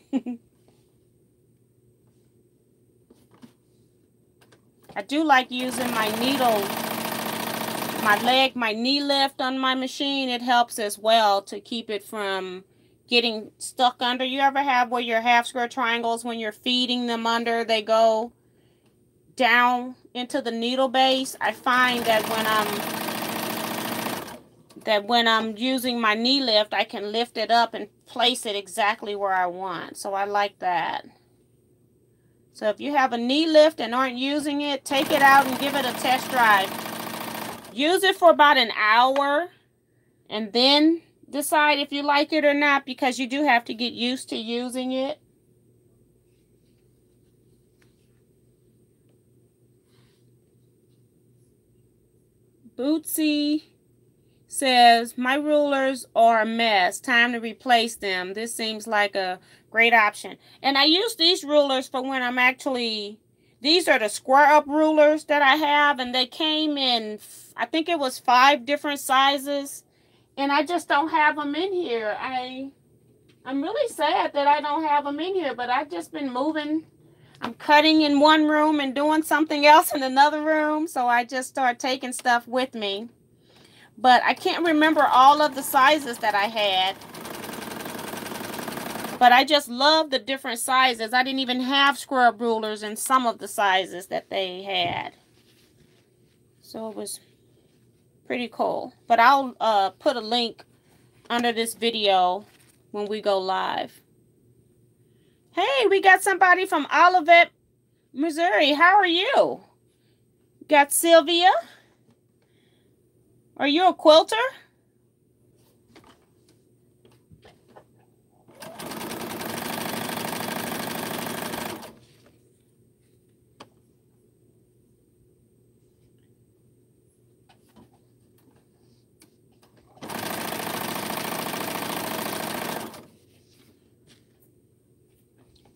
I do like using my needle, my knee lift on my machine. It helps as well to keep it from getting stuck under. You ever have where your half square triangles, when you're feeding them under, they go down into the needle base? I find that when I'm using my knee lift, I can lift it up and place it exactly where I want. So I like that. So if you have a knee lift and aren't using it, take it out and give it a test drive. Use it for about an hour and then decide if you like it or not, because you do have to get used to using it. Bootsy says, my rulers are a mess. Time to replace them. This seems like a great option. And I use these rulers for when I'm actually, these are the square up rulers that I have, and they came in, I think it was 5 different sizes, and I just don't have them in here. I'm really sad that I don't have them in here, but I've just been moving. I'm cutting in one room and doing something else in another room, so I just start taking stuff with me. But I can't remember all of the sizes that I had. But I just love the different sizes. I didn't even have square rulers in some of the sizes that they had. So it was pretty cool. But I'll put a link under this video when we go live. Hey, we got somebody from Olivet, Missouri. How are you? Got Sylvia. Are you a quilter?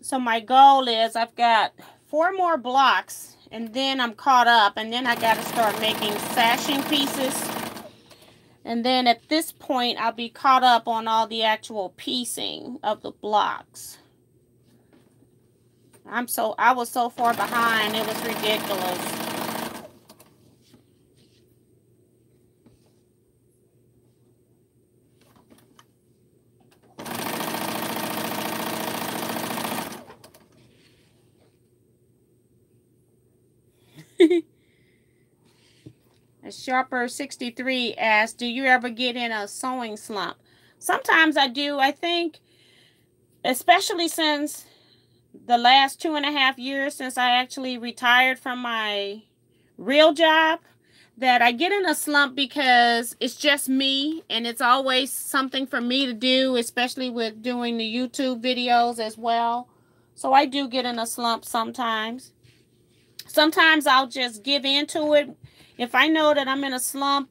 So my goal is I've got 4 more blocks and then I'm caught up, and then I got to start making sashing pieces. And then at this point, I'll be caught up on all the actual piecing of the blocks. I was so far behind, it was ridiculous. Sharper 63 asks, do you ever get in a sewing slump? Sometimes I do. I think, especially since the last 2.5 years since I actually retired from my real job, that I get in a slump because it's just me and it's always something for me to do, especially with doing the YouTube videos as well. So I do get in a slump sometimes. Sometimes I'll just give into it. If I know that I'm in a slump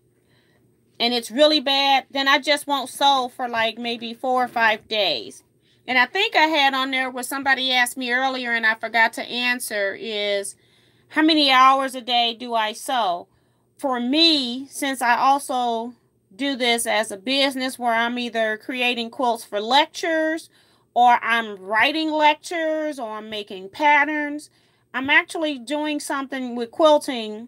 and it's really bad, then I just won't sew for like maybe 4 or 5 days. And I think I had on there what somebody asked me earlier and I forgot to answer is, how many hours a day do I sew? For me, since I also do this as a business where I'm either creating quilts for lectures or I'm writing lectures or I'm making patterns, I'm actually doing something with quilting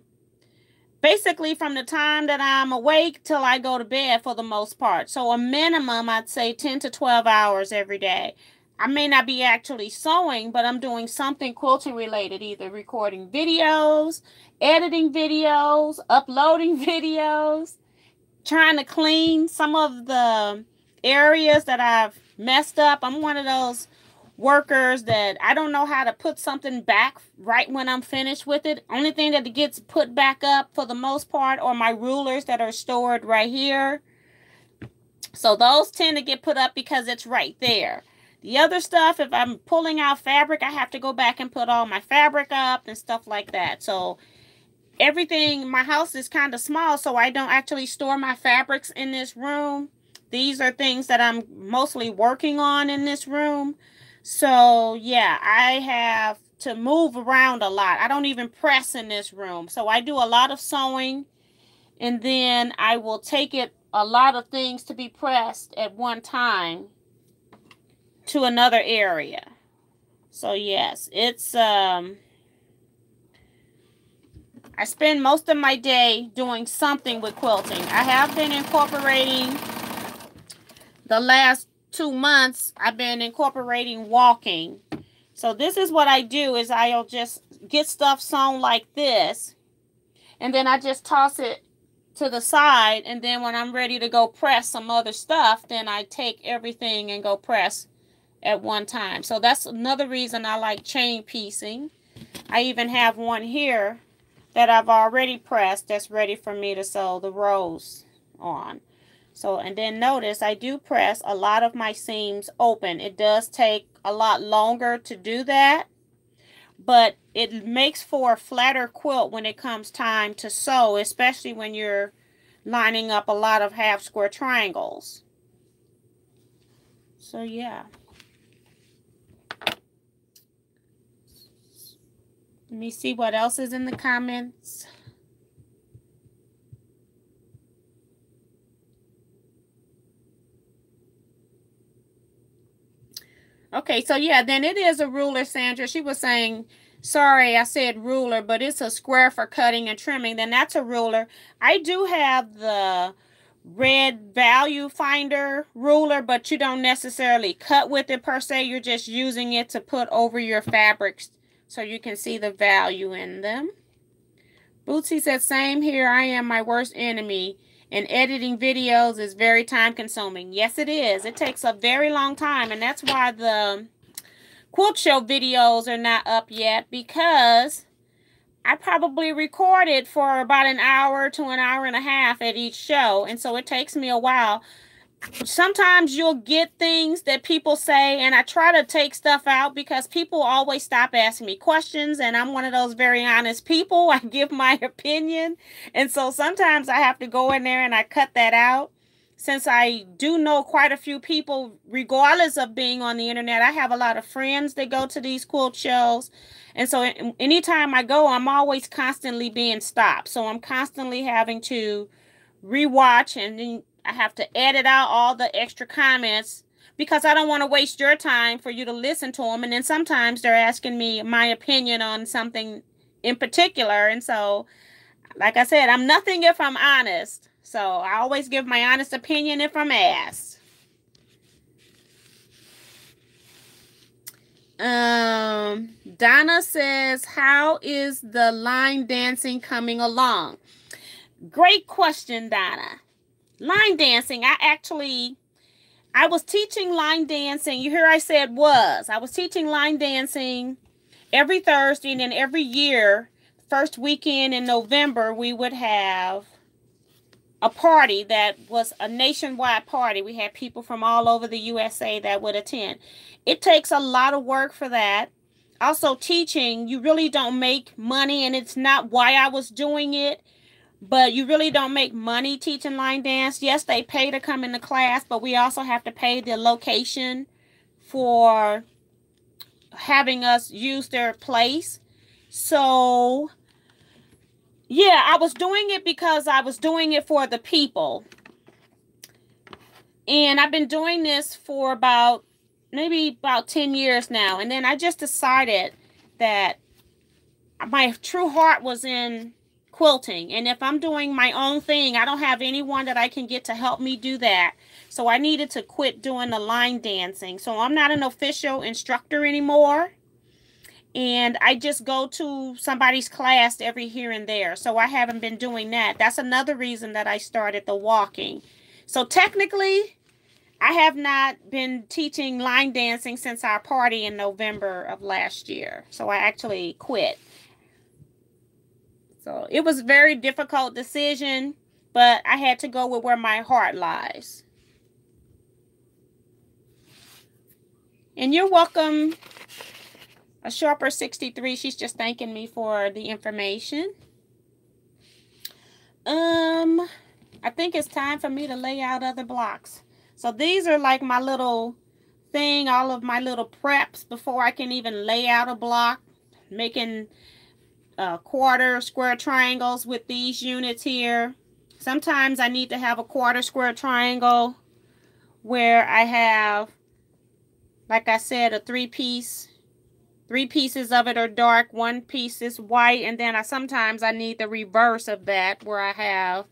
basically from the time that I'm awake till I go to bed for the most part. So a minimum, I'd say 10 to 12 hours every day. I may not be actually sewing, but I'm doing something quilting related, either recording videos, editing videos, uploading videos, trying to clean some of the areas that I've messed up. I'm one of those workers that I don't know how to put something back right when I'm finished with it. Only thing that gets put back up for the most part are my rulers that are stored right here. So those tend to get put up because it's right there. The other stuff, if I'm pulling out fabric, I have to go back and put all my fabric up and stuff like that. So everything, my house is kind of small, so I don't actually store my fabrics in this room. These are things that I'm mostly working on in this room. So yeah, I have to move around a lot. I don't even press in this room. So I do a lot of sewing, and then I will take it a lot of things to be pressed at one time to another area. So yes, it's I spend most of my day doing something with quilting. I have been incorporating, the last 2 months, I've been incorporating walking. So this is what I do, is I'll just get stuff sewn like this, and then I just toss it to the side, and then when I'm ready to go press some other stuff, then I take everything and go press at one time. So that's another reason I like chain piecing. I even have one here that I've already pressed that's ready for me to sew the rows on. So, and then notice I do press a lot of my seams open. It does take a lot longer to do that, but it makes for a flatter quilt when it comes time to sew, especially when you're lining up a lot of half square triangles. So yeah. Let me see what else is in the comments. Okay, so yeah, then it is a ruler, Sandra. She was saying, sorry, I said ruler, but it's a square for cutting and trimming. Then that's a ruler. I do have the red value finder ruler, but you don't necessarily cut with it per se. You're just using it to put over your fabrics so you can see the value in them. Bootsy said, same here. I am my worst enemy, and editing videos is very time consuming. Yes, it is. It takes a very long time, and that's why the quilt show videos are not up yet, because I probably recorded for about an hour to an hour and a half at each show, and so it takes me a while. Sometimes you'll get things that people say, and I try to take stuff out because people always stop asking me questions, and I'm one of those very honest people. I give my opinion, and so sometimes I have to go in there and I cut that out. Since I do know quite a few people, regardless of being on the internet, I have a lot of friends that go to these quilt shows, and so anytime I go, I'm always constantly being stopped. So I'm constantly having to rewatch, and then I have to edit out all the extra comments because I don't want to waste your time for you to listen to them. And then sometimes they're asking me my opinion on something in particular. And so, like I said, I'm nothing if I'm honest. So I always give my honest opinion if I'm asked. Donna says, how is the line dancing coming along? Great question, Donna. Line dancing. I was teaching line dancing. You hear I said was. I was teaching line dancing every Thursday, and then every year, first weekend in November, we would have a party that was a nationwide party. We had people from all over the USA that would attend. It takes a lot of work for that. Also, teaching, you really don't make money, and it's not why I was doing it, but you really don't make money teaching line dance. Yes, they pay to come into class, but we also have to pay the location for having us use their place. So, yeah, I was doing it because I was doing it for the people. And I've been doing this for maybe about 10 years now. And then I just decided that my true heart was in quilting. And if I'm doing my own thing, I don't have anyone that I can get to help me do that. So I needed to quit doing the line dancing. So I'm not an official instructor anymore. And I just go to somebody's class every here and there. So I haven't been doing that. That's another reason that I started the walking. So technically, I have not been teaching line dancing since our party in November of last year. So I actually quit. So it was a very difficult decision, but I had to go with where my heart lies. And you're welcome. A Sharper 63, she's just thanking me for the information. I think it's time for me to lay out other blocks. So these are like my little thing, all of my little preps before I can even lay out a block. Making quarter square triangles with these units here. Sometimes I need to have a quarter square triangle where I have, like I said, a three-piece. 3 pieces of it are dark, 1 piece is white, and then sometimes I need the reverse of that where I have,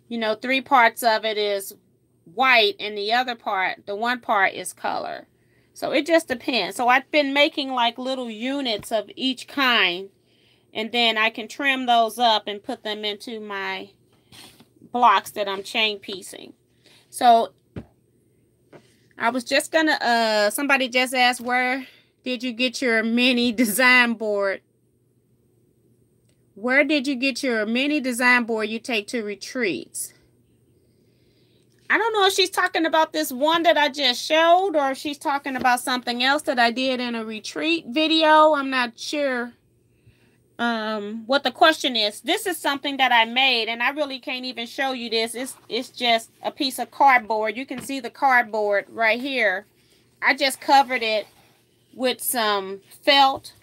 3 parts of it is white and the other part, the one part is color. So it just depends. So I've been making like little units of each kind, and then I can trim those up and put them into my blocks that I'm chain piecing. So I was just gonna, somebody just asked, where did you get your mini design board? Where did you get your mini design board you take to retreats? I don't know if she's talking about this one that I just showed, or if she's talking about something else that I did in a retreat video. I'm not sure what the question is. This is something that I made, and I really can't even show you this. It's just a piece of cardboard. You can see the cardboard right here. I just covered it with some felt,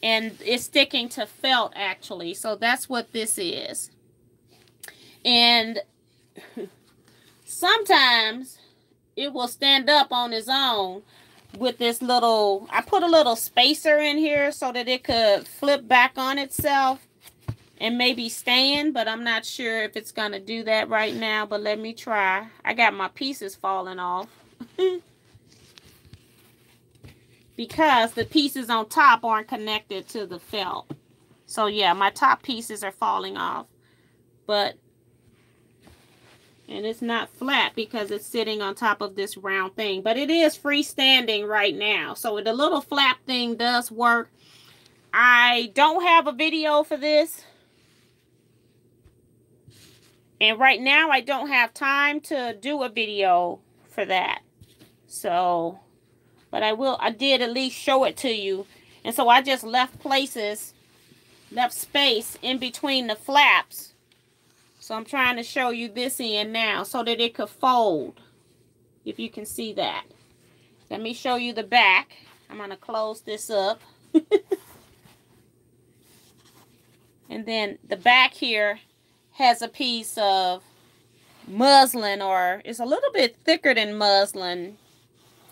and it's sticking to felt actually. So that's what this is. And sometimes it will stand up on its own with this little, I put a little spacer in here so that it could flip back on itself and maybe stand, but I'm not sure if it's going to do that right now, but let me try. I got my pieces falling off because the pieces on top aren't connected to the felt. So yeah, my top pieces are falling off, and it's not flat because it's sitting on top of this round thing. But it is freestanding right now. So the little flap thing does work. I don't have a video for this. And right now I don't have time to do a video for that. So, but I did at least show it to you. And so I just left space in between the flaps. So I'm trying to show you this end now so that it could fold, if you can see that. Let me show you the back. I'm going to close this up. And then the back here has a piece of muslin, or it's a little bit thicker than muslin.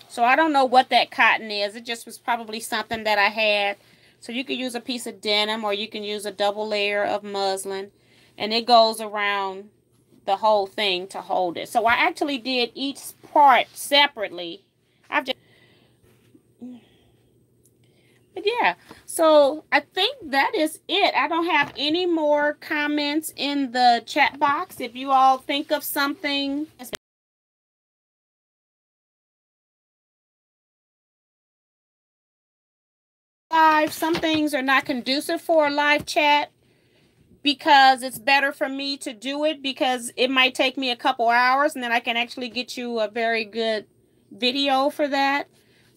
So I don't know what that cotton is. It just was probably something that I had. So you could use a piece of denim, or you can use a double layer of muslin. And it goes around the whole thing to hold it. So I actually did each part separately. But But yeah, so I think that is it. I don't have any more comments in the chat box. If you all think of something, live, some things are not conducive for a live chat because it's better for me to do it because it might take me a couple hours and then I can actually get you a very good video for that.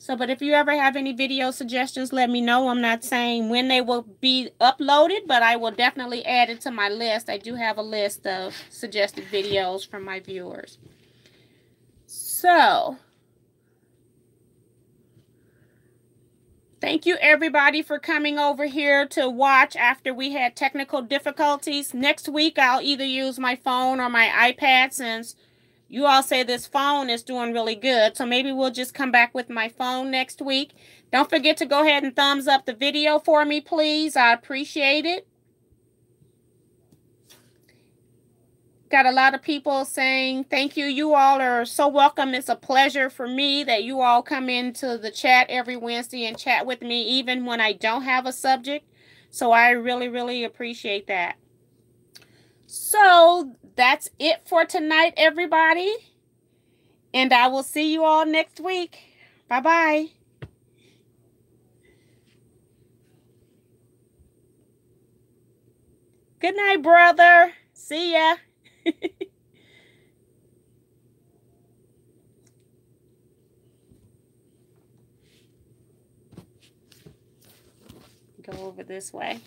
So, but if you ever have any video suggestions, let me know. I'm not saying when they will be uploaded, but I will definitely add it to my list. I do have a list of suggested videos from my viewers. So, thank you everybody for coming over here to watch after we had technical difficulties. Next week, I'll either use my phone or my iPad since you all say this phone is doing really good. So maybe we'll just come back with my phone next week. Don't forget to go ahead and thumbs up the video for me, please. I appreciate it. Got a lot of people saying thank you. You all are so welcome. It's a pleasure for me that you all come into the chat every Wednesday and chat with me, even when I don't have a subject. So I really, really appreciate that. So that's it for tonight, everybody. And I will see you all next week. Bye-bye. Good night, brother. See ya. Go over this way.